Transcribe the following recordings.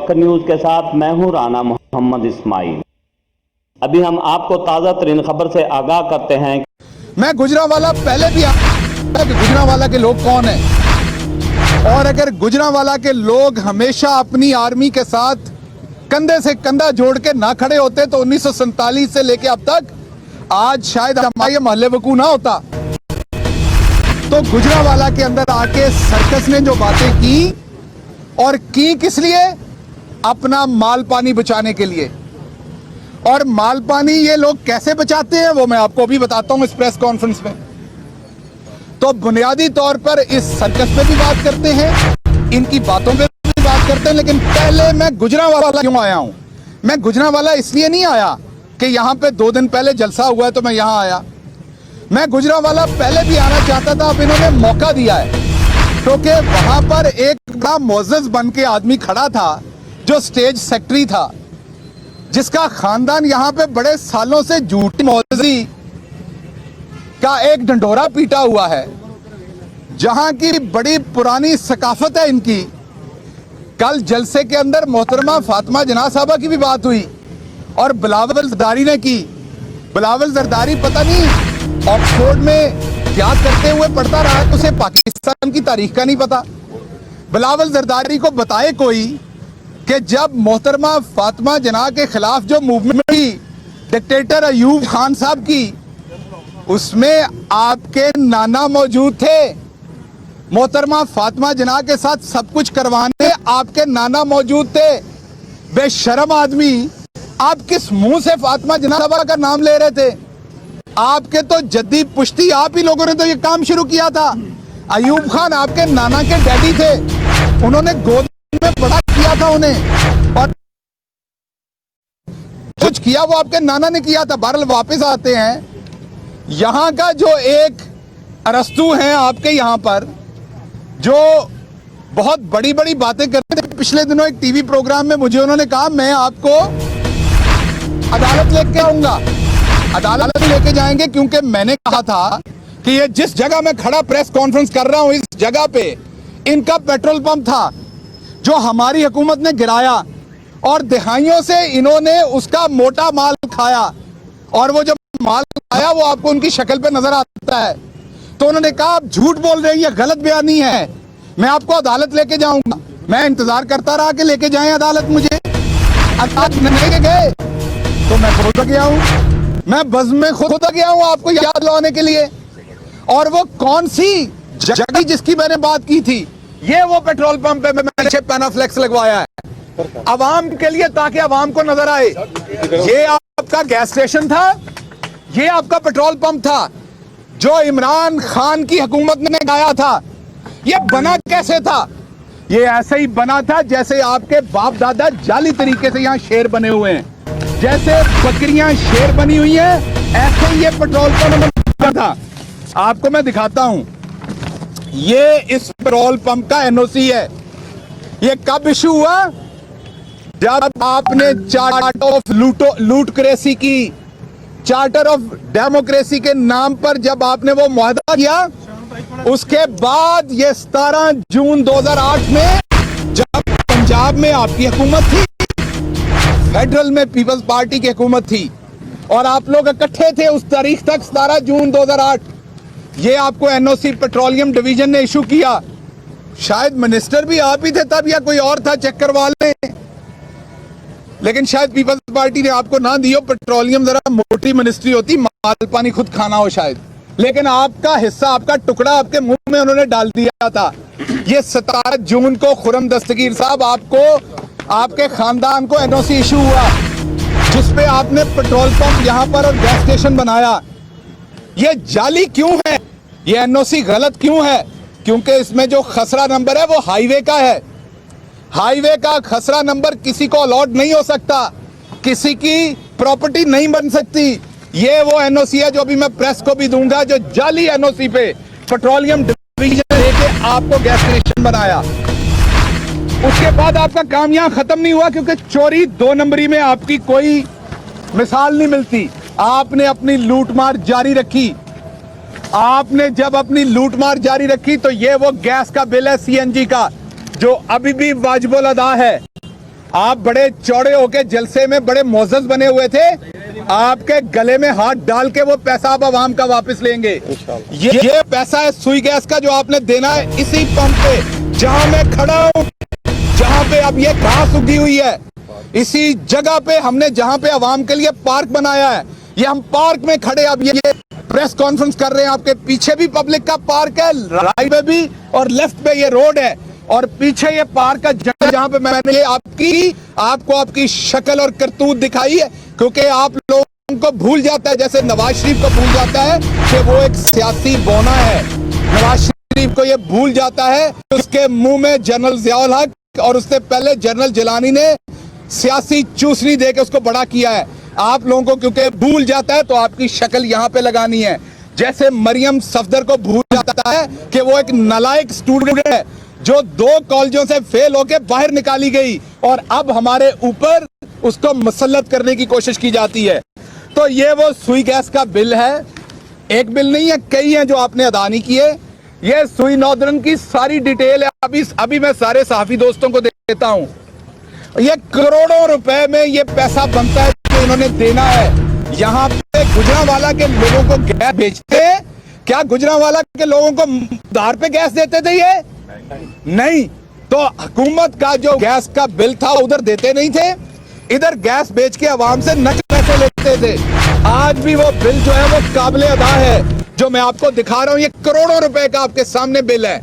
वक्त न्यूज के साथ मैं हूं राना मोहम्मद इस्माइल। अभी हम आपको ताज़ा तरीन खबर से आगाह करते हैं। मैं गुजरांवाला पहले भी गुजरांवाला के लोग कौन हैं, और अगर गुजरांवाला के लोग हमेशा अपनी आर्मी के साथ कंधे से कंधा जोड़ के ना खड़े होते तो 1947 से लेके अब तक आज शायद हमारे महल्ले वकू ना होता। तो गुजरांवाला के अंदर आके सर्कस ने जो बातें की, और की किस लिए? अपना माल पानी बचाने के लिए। और माल पानी ये लोग कैसे बचाते हैं वो मैं आपको अभी बताता हूं इस प्रेस कॉन्फ्रेंस में। तो बुनियादी तौर पर इस सर्कस पे भी बात करते हैं, इनकी बातों पे भी बात करते हैं, लेकिन पहले मैं गुजरांवाला क्यों आया हूं? मैं गुजरांवाला इसलिए नहीं आया कि यहां पे 2 दिन पहले जलसा हुआ है तो मैं यहां आया। मैं गुजरांवाला पहले भी आना चाहता था, अब इन्होंने मौका दिया है, क्योंकि वहां पर एक बड़ा मोअज़्ज़ज़ बन के आदमी खड़ा था जो स्टेज सेक्रेटरी था, जिसका खानदान यहां पे बड़े सालों से झूठी मौलवी का एक ढंढोरा पीटा हुआ है, जहां की बड़ी पुरानी सकाफत है इनकी। कल जलसे के अंदर मोहतरमा फातिमा जना साहबा की भी बात हुई और बिलावल जरदारी ने की। बिलावल जरदारी पता नहीं ऑक्सफोर्ड में क्या करते हुए पढ़ता रहा है, उसे पाकिस्तान की तारीख का नहीं पता। बिलावल जरदारी को बताए कोई कि जब मोहतरमा फातिमा जना के खिलाफ जो मूवमेंट थी डिक्टेटर अयूब खान साहब की, उसमें आपके नाना मौजूद थे। मोहतरमा फातिमा जना के साथ सब कुछ करवाने आपके नाना मौजूद थे। बेशरम आदमी, आप किस मुंह से फातिमा जना साहबा का नाम ले रहे थे? आपके तो जद्दी पुश्ती आप ही लोगों ने तो ये काम शुरू किया था। अयूब खान आपके नाना के डैडी थे, उन्होंने गोद में बड़ा किया था उन्हें, और कुछ किया वो आपके नाना ने किया था। बहरहाल वापस आते हैं, यहाँ का जो एक अरस्तु हैं आपके यहाँ पर, जो बहुत बड़ी बड़ी बातें करते थे। पिछले दिनों एक टीवी प्रोग्राम में मुझे उन्होंने कहा मैं आपको अदालत लेके आऊंगा। अदालत लेके जाएंगे क्योंकि मैंने कहा था कि ये जिस जगह मैं खड़ा प्रेस कॉन्फ्रेंस कर रहा हूं, इस जगह पे इनका पेट्रोल पंप था जो हमारी हुकूमत ने गिराया, और दिहाइयों से इन्होंने उसका मोटा माल खाया, और वो जो माल खाया वो आपको उनकी शक्ल पे नजर आता है। तो उन्होंने कहा आप झूठ बोल रहे हैं, ये गलत बयानी है, मैं आपको अदालत लेके जाऊंगा। मैं इंतजार करता रहा कि लेके जाएं अदालत मुझे। अदालत लेके गए तो मैं खुद गया हूं, मैं बज़ में खुद गया हूं आपको याद लाने के लिए। और वो कौन सी जगह जिसकी मैंने बात की थी, ये वो पेट्रोल पंप पे मैंने पैनाफ्लेक्स लगवाया है अवाम के लिए, ताकि अवाम को नजर आए। ये आपका गैस स्टेशन था, ये आपका पेट्रोल पंप था जो इमरान खान की हुकूमत ने लगाया था। ये बना कैसे था? ये ऐसे ही बना था जैसे आपके बाप दादा जाली तरीके से यहाँ शेर बने हुए हैं, जैसे बकरियां शेर बनी हुई हैं, ऐसे ही ये पेट्रोल पंप था। आपको मैं दिखाता हूं, ये इस पेट्रोल पंप का एनओसी है। ये कब इशू हुआ? जब आपने चार्टर ऑफ लूटक्रेसी की, चार्टर ऑफ डेमोक्रेसी के नाम पर जब आपने वो मुआहदा किया, उसके बाद ये 17 जून 2008 में जब पंजाब में आपकी हुकूमत थी, फेडरल में पीपल्स पार्टी की हुकूमत थी, और आप लोग इकट्ठे थे उस तारीख तक 17 जून 2008, ये आपको एनओसी पेट्रोलियम डिवीजन ने इशू किया। शायद मिनिस्टर भी आप ही थे तब, या कोई और था, चेक करवा लें, लेकिन शायद पीपल्स पार्टी ने आपको ना दी हो। पेट्रोलियम जरा मोटी मिनिस्ट्री होती, माल पानी खुद खाना हो शायद, लेकिन आपका हिस्सा, आपका टुकड़ा आपके मुंह में उन्होंने डाल दिया था। ये 17 जून को खुर्रम दस्तगीर साहब आपको, आपके खानदान को एनओसी इशू हुआ, जिसपे आपने पेट्रोल पंप यहां पर और गैस स्टेशन बनाया। ये जाली क्यों है? ये एनओसी गलत क्यों है? क्योंकि इसमें जो खसरा नंबर है वो हाईवे का है। हाईवे का खसरा नंबर किसी को अलॉट नहीं हो सकता, किसी की प्रॉपर्टी नहीं बन सकती। ये वो एनओसी है जो अभी मैं प्रेस को भी दूंगा, जो जाली एनओसी पे पेट्रोलियम डिवीजन लेके आपको गैस स्टेशन बनाया। उसके बाद आपका काम यहां खत्म नहीं हुआ, क्योंकि चोरी 2 नंबरी में आपकी कोई मिसाल नहीं मिलती। आपने अपनी लूटमार जारी रखी। आपने जब अपनी लूटमार जारी रखी तो ये वो गैस का बिल है सीएनजी का, जो अभी भी वाजिबुल अदा है। आप बड़े चौड़े होके जलसे में बड़े मोअज़्ज़ज़ बने हुए थे, आपके गले में हाथ डाल के वो पैसा आप आवाम का वापस लेंगे। ये पैसा है सुई गैस का जो आपने देना है इसी पंप पे जहां मैं खड़ा हूं, जहां पे अब ये घास उगी हुई है, इसी जगह पे हमने जहां पे आवाम के लिए पार्क बनाया है, ये हम पार्क में खड़े अब ये प्रेस कॉन्फ्रेंस कर रहे हैं। आपके पीछे भी पब्लिक का पार्क है, राइट में भी और लेफ्ट पे ये रोड है, और पीछे ये पार्क का जगह जहां पे मैंने ये आपको आपकी शक्ल और करतूत दिखाई है, क्योंकि आप लोगों को भूल जाता है, जैसे नवाज शरीफ को भूल जाता है कि वो एक सियासी बौना है। नवाज शरीफ को ये भूल जाता है उसके मुंह में जनरल ज़ियाउल हक और उससे पहले जनरल जिलानी ने सियासी चूसनी देके उसको बड़ा किया है। आप लोगों को क्योंकि भूल जाता है तो आपकी शक्ल यहां पे लगानी है। जैसे मरियम सफदर को भूल जाता है कि वो एक नालायक स्टूडेंट है जो 2 कॉलेजों से फेल होके बाहर निकाली गई, और अब हमारे ऊपर उसको मुसल्लत करने की कोशिश की जाती है। तो ये वो सुई गैस का बिल है, एक बिल नहीं है, कई हैं जो आपने अदा नहीं किए। ये सुई नौदरन की सारी डिटेल है, अभी मैं सारे सहाफी दोस्तों को देता हूं। ये करोड़ों रुपए में ये पैसा बनता है जो इन्होंने देना है। यहाँ पे गुजरांवाला के लोगों को गैस बेचते हैं क्या? गुजरांवाला के लोगों को उधार पे गैस देते थे ये? नहीं। तो हुकूमत का जो गैस का बिल था उधर देते नहीं थे, इधर गैस बेच के आवाम से नकद पैसे लेते थे। आज भी वो बिल जो है वो काबिले अदा है, जो मैं आपको दिखा रहा हूं। ये करोड़ों रुपए का आपके सामने बिल है।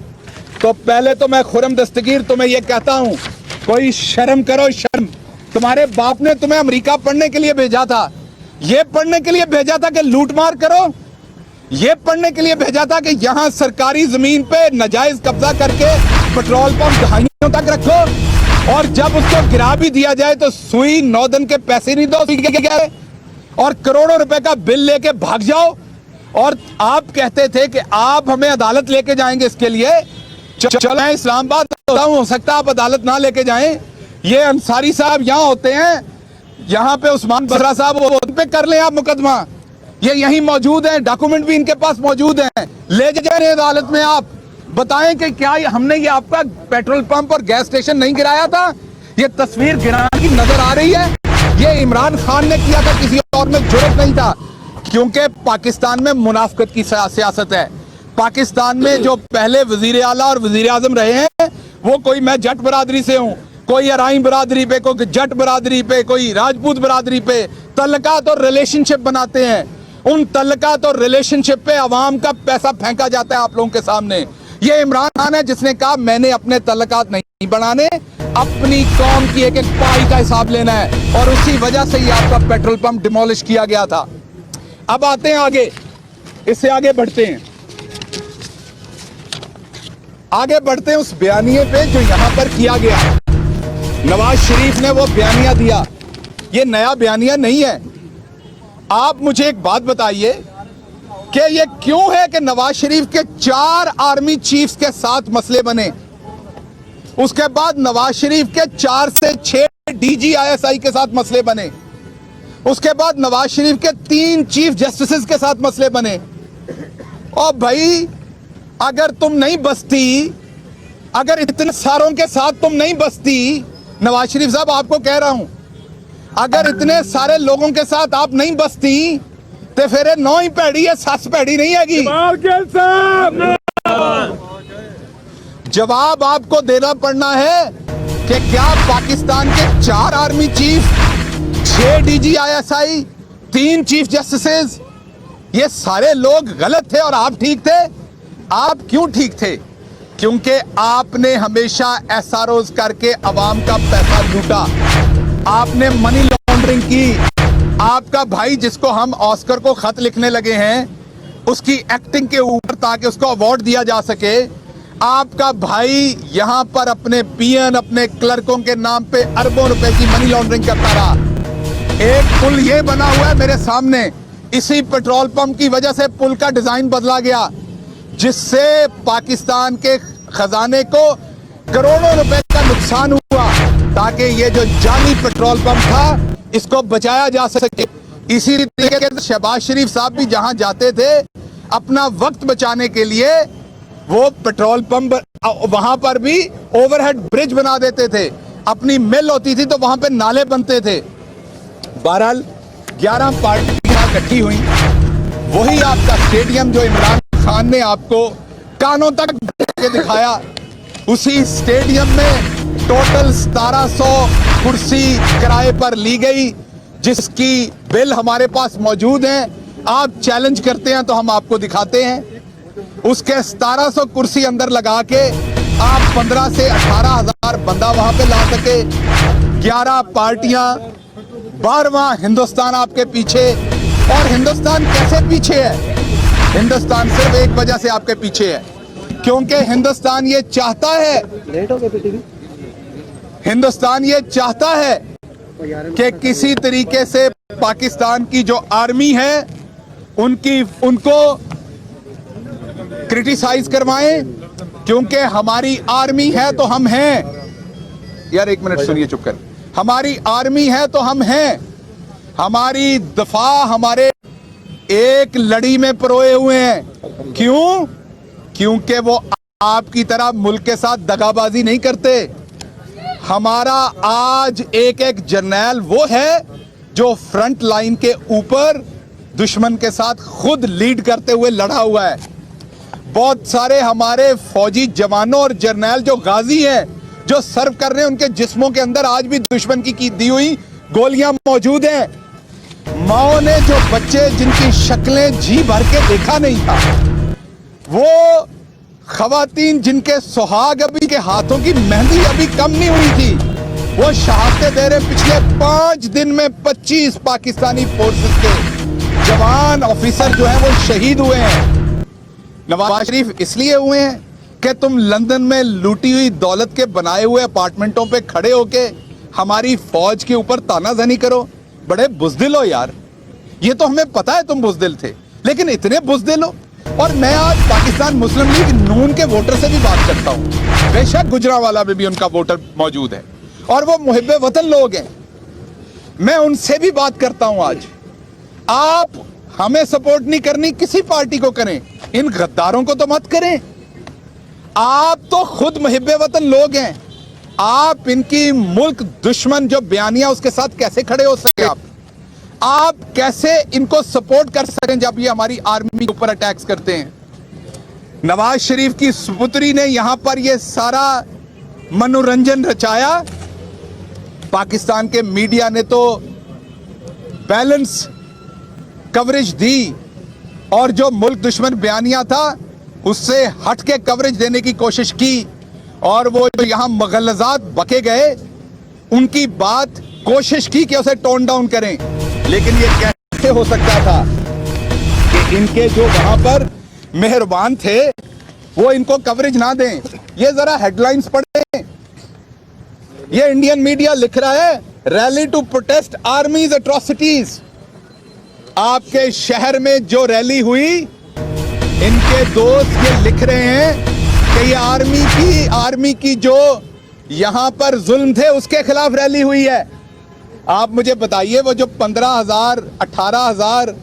तो पहले तो मैं खुर्रम दस्तगीर तुम्हें ये कहता हूं, कोई शर्म करो, शर्म। तुम्हारे बाप ने तुम्हें अमेरिका पढ़ने के लिए भेजा था, ये पढ़ने के लिए भेजा था कि लूटमार करो, ये पढ़ने के लिए भेजा था कि यहां सरकारी जमीन पे नाजायज कब्जा करके पेट्रोल पंप दहाइयों तक रखो, और जब उसको गिरा भी दिया जाए तो सुई नौदन के पैसे नहीं दो और करोड़ों रुपए का बिल लेके भाग जाओ। और आप कहते थे कि आप हमें अदालत लेके जाएंगे इसके लिए। चलो मैं इस्लामाबाद होता हूं, हो सकता है आप अदालत ना लेके जाएं। ये अंसारी साहब यहां होते हैं, यहां पे उस्मान बसरा साहब, वो पे कर लें आप मुकदमा, ये यहीं मौजूद हैं, डॉक्यूमेंट भी इनके पास मौजूद हैं, ले जाए अदालत में। आप बताएं कि क्या हमने ये आपका पेट्रोल पंप और गैस स्टेशन नहीं गिराया था? ये तस्वीर गिराने की नजर आ रही है, ये इमरान खान ने किया था, किसी और में जुर्रत नहीं था, क्योंकि पाकिस्तान में मुनाफिकत की सियासत है। पाकिस्तान में जो पहले वजीर आला और वजीर आजम रहे हैं, वो कोई मैं जट बरादरी से हूं, कोई अराई बरादरी पे, कोई जट बरादरी पे, कोई राजपूत बरादरी पे तल्लकात और रिलेशनशिप बनाते हैं। उन तल्लकात और रिलेशनशिप पे अवाम का पैसा फेंका जाता है आप लोगों के सामने। ये इमरान खान है जिसने कहा मैंने अपने तल्लकात नहीं बनाने, अपनी कौम की एक एक पाई का हिसाब लेना है, और उसी वजह से ये आपका पेट्रोल पंप डिमोलिश किया गया था। अब आते हैं आगे, इससे आगे बढ़ते हैं, आगे बढ़ते हैं उस बयानिए पे जो यहां पर किया गया। नवाज शरीफ ने वो बयानिया दिया, ये नया बयानिया नहीं है। आप मुझे एक बात बताइए कि ये क्यों है कि नवाज शरीफ के 4 आर्मी चीफ्स के साथ मसले बने, उसके बाद नवाज शरीफ के 4 से 6 डीजी ISI के साथ मसले बने, उसके बाद नवाज शरीफ के 3 चीफ जस्टिस के साथ मसले बने। और भाई अगर तुम नहीं बसती, अगर इतने सारों के साथ तुम नहीं बसती, नवाज शरीफ साहब आपको कह रहा हूं, अगर इतने सारे लोगों के साथ आप नहीं बसती तो फिर 9 ही पैड़ी है, 7 पैड़ी नहीं आएगी। जवाब आपको देना पड़ना है कि क्या पाकिस्तान के 4 army chief, 6 DG ISI, 3 chief justice, ये सारे लोग गलत थे और आप ठीक थे? आप क्यों ठीक थे? क्योंकि आपने हमेशा SROs करके अवाम का पैसा लूटा, आपने मनी लॉन्ड्रिंग की। आपका भाई जिसको हम ऑस्कर को खत लिखने लगे हैं उसकी एक्टिंग के ऊपर ताकि उसको अवार्ड दिया जा सके, आपका भाई यहां पर अपने PN, अपने क्लर्कों के नाम पे अरबों रुपए की मनी लॉन्ड्रिंग करता रहा। एक पुल ये बना हुआ है मेरे सामने, इसी पेट्रोल पंप की वजह से पुल का डिजाइन बदला गया, जिससे पाकिस्तान के खजाने को करोड़ों रुपए का नुकसान हुआ, ताकि ये जो जाली पेट्रोल पंप था इसको बचाया जा सके। इसी तरीके से शहबाज शरीफ साहब भी जहां जाते थे अपना वक्त बचाने के लिए, वो पेट्रोल पंप वहां पर भी ओवरहेड ब्रिज बना देते थे। अपनी मिल होती थी तो वहां पे नाले बनते थे। बहरहाल 11 पार्टियां इकट्ठी हुई, वही आपका स्टेडियम जो इमरान खान ने आपको कानों तक के दिखाया, उसी स्टेडियम में टोटल 1700 कुर्सी किराए पर ली गई, जिसकी बिल हमारे पास मौजूद है। आप चैलेंज करते हैं तो हम आपको दिखाते हैं। उसके 1700 कुर्सी अंदर लगा के आप 15 से 18,000 बंदा वहां पे ला सके। 11 पार्टियां, 12वां हिंदुस्तान आपके पीछे। और हिंदुस्तान कैसे पीछे है? हिंदुस्तान सिर्फ एक वजह से आपके पीछे है, क्योंकि हिंदुस्तान ये चाहता है, हिंदुस्तान ये चाहता है कि किसी तरीके से पाकिस्तान की जो आर्मी है उनको क्रिटिसाइज करवाएं, क्योंकि हमारी आर्मी है तो हम हैं। यार एक मिनट सुनिए, चुप कर। हमारी आर्मी है तो हम हैं। हमारी दफा हमारे एक लड़ी में परोए हुए हैं। क्यों? क्योंकि वो आपकी तरह मुल्क के साथ दगाबाजी नहीं करते। हमारा आज एक एक जर्नैल वो है जो फ्रंट लाइन के ऊपर दुश्मन के साथ खुद लीड करते हुए लड़ा हुआ है। बहुत सारे हमारे फौजी जवानों और जर्नैल जो गाजी हैं, जो सर्व कर रहे हैं, उनके जिस्मों के अंदर आज भी दुश्मन की दी हुई गोलियां मौजूद हैं। माओ ने जो बच्चे जिनकी शक्लें जी भर के देखा नहीं था, वो खवातीन जिनके सुहाग अभी के हाथों की मेहंदी अभी कम नहीं हुई थी, वो शहादतें दे रहे। पिछले 5 दिन में 25 पाकिस्तानी फोर्सेस के जवान ऑफिसर जो हैं वो शहीद हुए हैं। नवाज शरीफ इसलिए हुए हैं कि तुम लंदन में लूटी हुई दौलत के बनाए हुए अपार्टमेंटों पे खड़े होके हमारी फौज के ऊपर तानाजानी करो। बड़े बुजदिल हो यार, ये तो हमें पता है तुम बुजदिल थे, लेकिन इतने बुजदिल हो। और मैं आज पाकिस्तान मुस्लिम लीग नून के वोटर से भी बात करता हूं। बेशक गुजरांवाला में भी उनका वोटर मौजूद है और वो मुहिब्बे वतन लोग हैं, मैं उनसे भी बात करता हूं। आज आप हमें सपोर्ट नहीं करनी, किसी पार्टी को करें, इन गद्दारों को तो मत करें। आप तो खुद मुहिब्बे वतन लोग हैं, आप इनकी मुल्क दुश्मन जो बयानिया उसके साथ कैसे खड़े हो सके? आप कैसे इनको सपोर्ट कर सकें जब ये हमारी आर्मी के ऊपर अटैक्स करते हैं? नवाज शरीफ की सुपुत्री ने यहां पर ये सारा मनोरंजन रचाया। पाकिस्तान के मीडिया ने तो बैलेंस कवरेज दी और जो मुल्क दुश्मन बयानिया था उससे हट के कवरेज देने की कोशिश की, और वो जो यहां मगलजात बके गए उनकी बात कोशिश की कि उसे टोन डाउन करें। लेकिन ये कैसे हो सकता था कि इनके जो वहां पर मेहरबान थे वो इनको कवरेज ना दें? ये जरा हेडलाइंस पढ़ें। ये इंडियन मीडिया लिख रहा है, rally to protest army's atrocities. आपके शहर में जो रैली हुई, इनके दोस्त ये लिख रहे हैं कि ये आर्मी की जो यहां पर जुल्म थे उसके खिलाफ रैली हुई है। आप मुझे बताइए, वो जो 15,000 18,000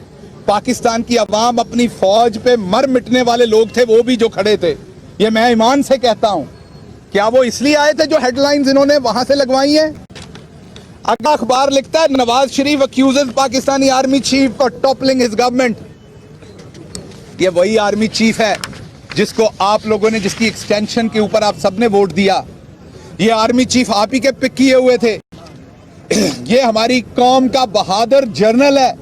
पाकिस्तान की अवाम अपनी फौज पे मर मिटने वाले लोग थे, वो भी जो खड़े थे, ये मैं ईमान से कहता हूं, क्या वो इसलिए आए थे जो हेडलाइंस इन्होंने वहां से लगवाई हैं? अगला अखबार लिखता है, Nawaz Sharif accuses Pakistani army chief for toppling his government. ये वही आर्मी चीफ है जिसको आप लोगों ने, जिसकी एक्सटेंशन के ऊपर आप सबने वोट दिया। ये आर्मी चीफ आप ही के पिक किए हुए थे। ये हमारी कौम का बहादुर जनरल है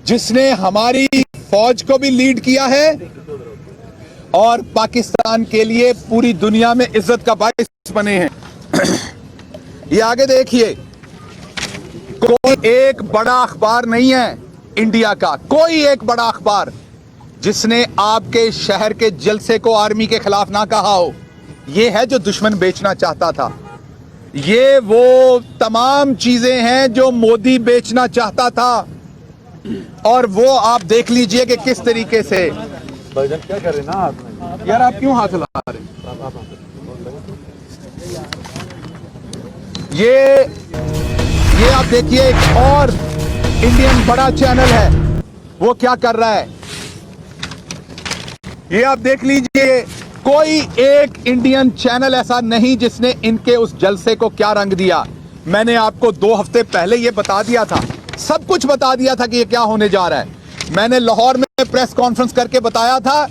जिसने हमारी फौज को भी लीड किया है और पाकिस्तान के लिए पूरी दुनिया में इज्जत का बाइस बने हैं। ये आगे देखिए, कोई एक बड़ा अखबार नहीं है इंडिया का, कोई एक बड़ा अखबार जिसने आपके शहर के जलसे को आर्मी के खिलाफ ना कहा हो। ये है जो दुश्मन बेचना चाहता था। ये वो तमाम चीजें हैं जो मोदी बेचना चाहता था, और वो आप देख लीजिए कि किस तरीके से। क्या कर रहे ना हाथ में? यार आप क्यों हाथ हिला रहे? ये आप देखिए, एक और इंडियन बड़ा चैनल है, वो क्या कर रहा है, ये आप देख लीजिए। कोई एक इंडियन चैनल ऐसा नहीं जिसने इनके उस जलसे को क्या रंग दिया। मैंने आपको 2 हफ्ते पहले ये बता दिया था, सब कुछ बता दिया था कि ये क्या होने जा रहा है। मैंने लाहौर में प्रेस कॉन्फ्रेंस करके बताया था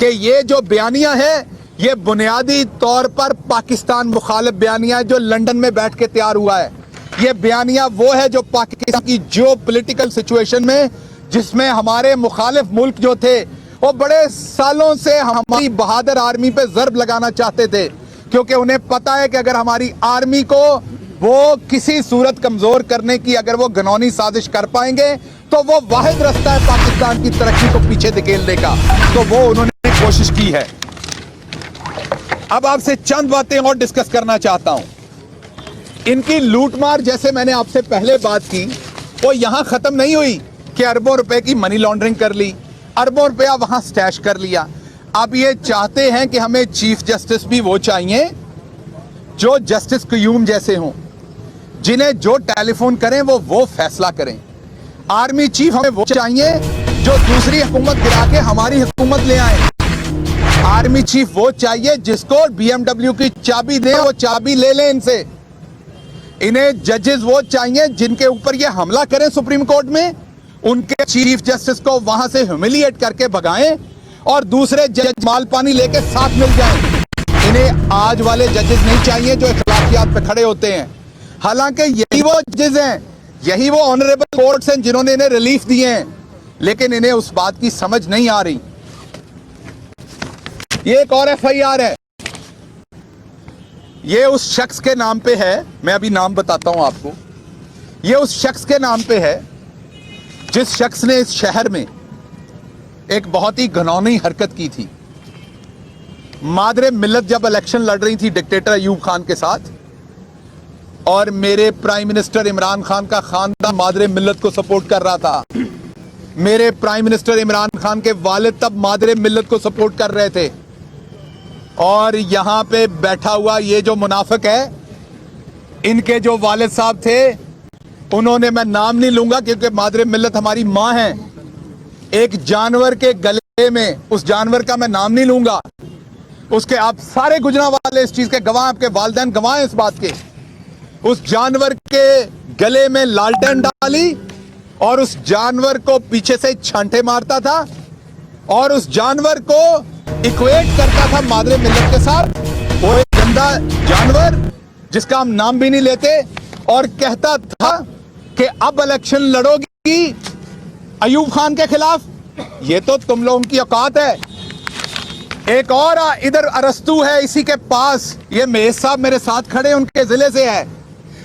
कि ये जो बयानिया है ये बुनियादी तौर पर पाकिस्तान मुखालिफ बयानिया है जो लंदन में बैठ के तैयार हुआ है। ये बयानिया वो है जो पाकिस्तान की जो पॉलिटिकल सिचुएशन में, जिसमें हमारे मुखालिफ मुल्क जो थे वो बड़े सालों से हमारी बहादुर आर्मी पे ज़र्ब लगाना चाहते थे, क्योंकि उन्हें पता है कि अगर हमारी आर्मी को वो किसी सूरत कमजोर करने की अगर वो घिनौनी साजिश कर पाएंगे तो वो वाहिद रास्ता है पाकिस्तान की तरक्की को पीछे धकेलने का। तो वो उन्होंने कोशिश की है। अब आपसे चंद बातें और डिस्कस करना चाहता हूं। इनकी लूटमार, जैसे मैंने आपसे पहले बात की, वो यहां खत्म नहीं हुई कि अरबों रुपए की मनी लॉन्ड्रिंग कर ली, अरबों रुपया वहां स्टैश कर लिया। अब ये चाहते हैं कि हमें चीफ जस्टिस भी वो चाहिए जो जस्टिस क्यूम जैसे हों, जिन्हें जो टेलीफोन करें वो फैसला करें। आर्मी चीफ हमें वो चाहिए जो दूसरी हुकूमत गिरा के हमारी हुकूमत ले आए। आर्मी चीफ वो चाहिए जिसको BMW की चाबी दे, वो चाबी ले लें इनसे। इन्हें जजेस वो चाहिए जिनके ऊपर ये हमला करें सुप्रीम कोर्ट में, उनके चीफ जस्टिस को वहां से ह्यूमिलिएट करके भगाएं और दूसरे जज माल पानी लेके साथ मिल जाएं। इन्हें आज वाले जजेस नहीं चाहिए जो इखलाकियात पे खड़े होते हैं। हालांकि यही वो जजेस हैं, यही वो ऑनरेबल कोर्ट्स हैं जिन्होंने इन्हें रिलीफ दिए हैं, लेकिन इन्हें उस बात की समझ नहीं आ रही। ये एक और FIR है, ये उस शख्स के नाम पे है, मैं अभी नाम बताता हूं आपको। ये उस शख्स के नाम पे है जिस शख्स ने इस शहर में एक बहुत ही घिनौनी हरकत की थी। मादरे मिल्लत जब इलेक्शन लड़ रही थी डिक्टेटर अयूब खान के साथ, और मेरे प्राइम मिनिस्टर इमरान खान का खानदान मादरे मिल्लत को सपोर्ट कर रहा था। मेरे प्राइम मिनिस्टर इमरान खान के वालिद तब मादरे मिल्लत को सपोर्ट कर रहे थे, और यहां पे बैठा हुआ ये जो मुनाफिक है, इनके जो वालिद साहब थे, उन्होंने, मैं नाम नहीं लूंगा क्योंकि मादरे मिल्लत हमारी मां है, एक जानवर के गले में, उस जानवर का मैं नाम नहीं लूंगा, उसके आप सारे गुजरांवाले इस चीज के गवाह, आपके वालिदैन गवाह हैं इस बात के, उस जानवर के गले में लालटेन डाली और उस जानवर को पीछे से छांटे मारता था और उस जानवर को इक्वेट करता था मादरे मिल्लत के साथ। वो एक गंदा जानवर जिसका हम नाम भी नहीं लेते, और कहता था कि अब इलेक्शन लड़ोगी अयूब खान के खिलाफ, ये तो तुम लोगों की औकात है। एक और इधर अरस्तू है इसी के पास, ये मेज साहब मेरे साथ खड़े, उनके जिले से है,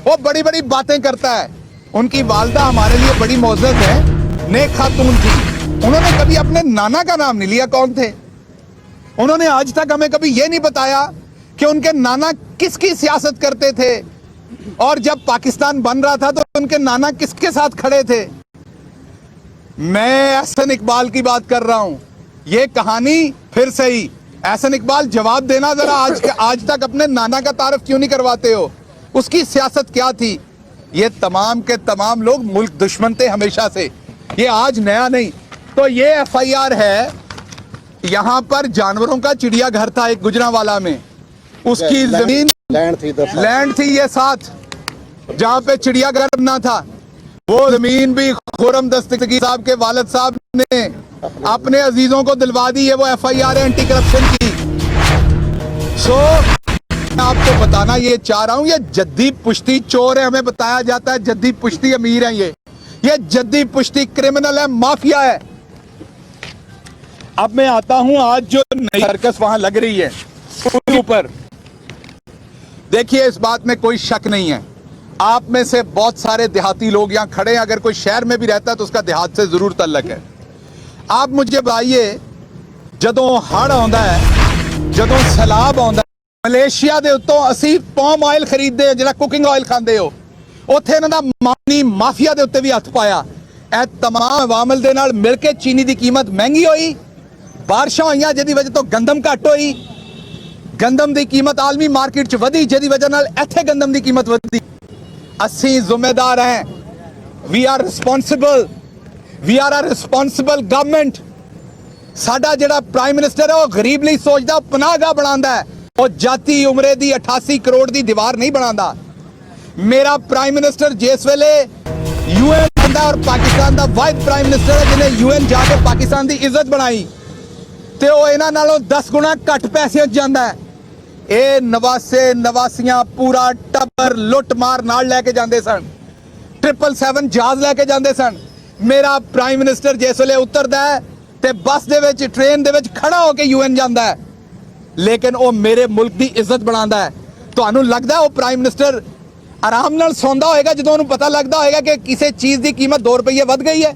वो बड़ी बड़ी बातें करता है। उनकी वालदा हमारे लिए बड़ी मोअज़्ज़ज़ है, नेक खातून थी। उन्होंने कभी अपने नाना का नाम नहीं लिया कौन थे। उन्होंने आज तक हमें कभी ये नहीं बताया कि उनके नाना किसकी सियासत करते थे, और जब पाकिस्तान बन रहा था तो उनके नाना किसके साथ खड़े थे। मैं एहसन इकबाल की बात कर रहा हूं। ये कहानी फिर से ही, एहसन इकबाल जवाब देना जरा, आज तक अपने नाना का तारफ क्यों नहीं करवाते हो, उसकी सियासत क्या थी। ये तमाम के तमाम लोग मुल्क दुश्मन थे हमेशा से, ये आज नया नहीं। तो ये FIR है, यहां पर जानवरों का चिड़ियाघर था एक गुजरांवाला में, उसकी जमीन लैंड थी ये साथ, जहां पे चिड़ियाघर बनना था, वो जमीन भी खुर्रम दस्तगीर साहब के वालिद साहब ने अपने अजीजों को दिलवा दी है। वो FIR है एंटी करप्शन की। मैं आपको बताना ये चाह रहा हूं, ये जद्दी पुश्ती चोर है, हमें बताया जाता है जद्दी पुश्ती अमीर है, ये जद्दी पुश्ती क्रिमिनल है, माफिया है। अब मैं आता हूं, आज जो नई सर्कस वहां लग रही है उसके ऊपर देखिए, इस बात में कोई शक नहीं है, आप में से बहुत सारे देहाती लोग यहां खड़े हैं, अगर कोई शहर में भी रहता है तो उसका देहात से जरूर तल्लक है। आप मुझे बताइए, जदों हड़ आउंदा है, जदों सैलाब आउंदा, मलेशिया दे उत्तों असी पॉम ऑयल खरीदते हैं, जिहड़ा कुकिंग ऑयल खांदे हो, उत्थे इन्हां दा मानी माफिया दे उत्ते भी हथ पाया। ए तमाम अवामल दे नाल मिल के चीनी दी कीमत महंगी होई, बारिशां होईयां जिहदी वजह तो गंदम घट होई, गंदम दी कीमत आलमी मार्केट च वधी, जिहदी वजह नाल इत्थे गंदम दी कीमत वधी। असी जिम्मेदार हैं, we are responsible, we are a responsible government. ਸਾਡਾ ਜਿਹੜਾ ਪ੍ਰਾਈਮ ਮਿਨਿਸਟਰ ਹੈ ਉਹ ਗਰੀਬ ਲਈ ਸੋਚਦਾ, ਉਹ ਪਨਾਹਗਾਹ ਬਣਾਉਂਦਾ ਹੈ, ਉਹ ਜਾਤੀ ਉਮਰੇ ਦੀ 88 ਕਰੋੜ ਦੀ ਦੀਵਾਰ ਨਹੀਂ ਬਣਾਉਂਦਾ। ਮੇਰਾ ਪ੍ਰਾਈਮ ਮਿਨਿਸਟਰ ਜਿਸ ਵੇਲੇ यूएन ਜਾਂਦਾ ਔਰ ਪਾਕਿਸਤਾਨ ਦਾ ਵਾਹਿਦ ਪ੍ਰਾਈਮ ਮਿਨਿਸਟਰ ਹੈ ਜਿਹਨੇ यूएन ਜਾ ਕੇ ਪਾਕਿਸਤਾਨ ਦੀ ਇੱਜ਼ਤ ਬਣਾਈ, ਤੇ ਉਹ ਇਹਨਾਂ ਨਾਲੋਂ 10 ਗੁਣਾ ਘੱਟ ਪੈਸਿਆਂ 'ਚ ਜਾਂਦਾ ਹੈ। ਇਹ ਨਵਾਸੇ ਨਵਾਸੀਆਂ ਪੂਰਾ ਟੱਬਰ ਲੁੱਟ ਮਾਰ ਨਾਲ ਲੈ ਕੇ ਜਾਂਦੇ ਸਨ, 777 ਜਹਾਜ਼ ਲੈ ਕੇ ਜਾਂਦੇ ਸਨ। ਮੇਰਾ ਪ੍ਰਾਈਮ ਮਿਨਿਸਟਰ ਜਿਸ ਵੇਲੇ ਉਤਰਦਾ ਹੈ ਤੇ ਬੱਸ ਦੇ ਵਿੱਚ ਟ੍ਰੇਨ ਦੇ ਵਿੱਚ ਖੜਾ ਹੋ ਕੇ यूएन ਜਾਂਦਾ ਹੈ, ਲੇਕਿਨ ਉਹ ਮੇਰੇ ਮੁਲਕ ਦੀ ਇੱਜ਼ਤ ਬਣਾਉਂਦਾ ਹੈ। ਤੁਹਾਨੂੰ ਲੱਗਦਾ ਉਹ ਪ੍ਰਾਈਮ ਮਿਨਿਸਟਰ ਆਰਾਮ ਨਾਲ ਸੌਂਦਾ ਹੋਏਗਾ ਜਦੋਂ ਉਹਨੂੰ ਪਤਾ ਲੱਗਦਾ ਹੋਏਗਾ ਕਿ ਕਿਸੇ ਚੀਜ਼ ਦੀ ਕੀਮਤ 2 ਰੁਪਏ ਵੱਧ ਗਈ ਹੈ?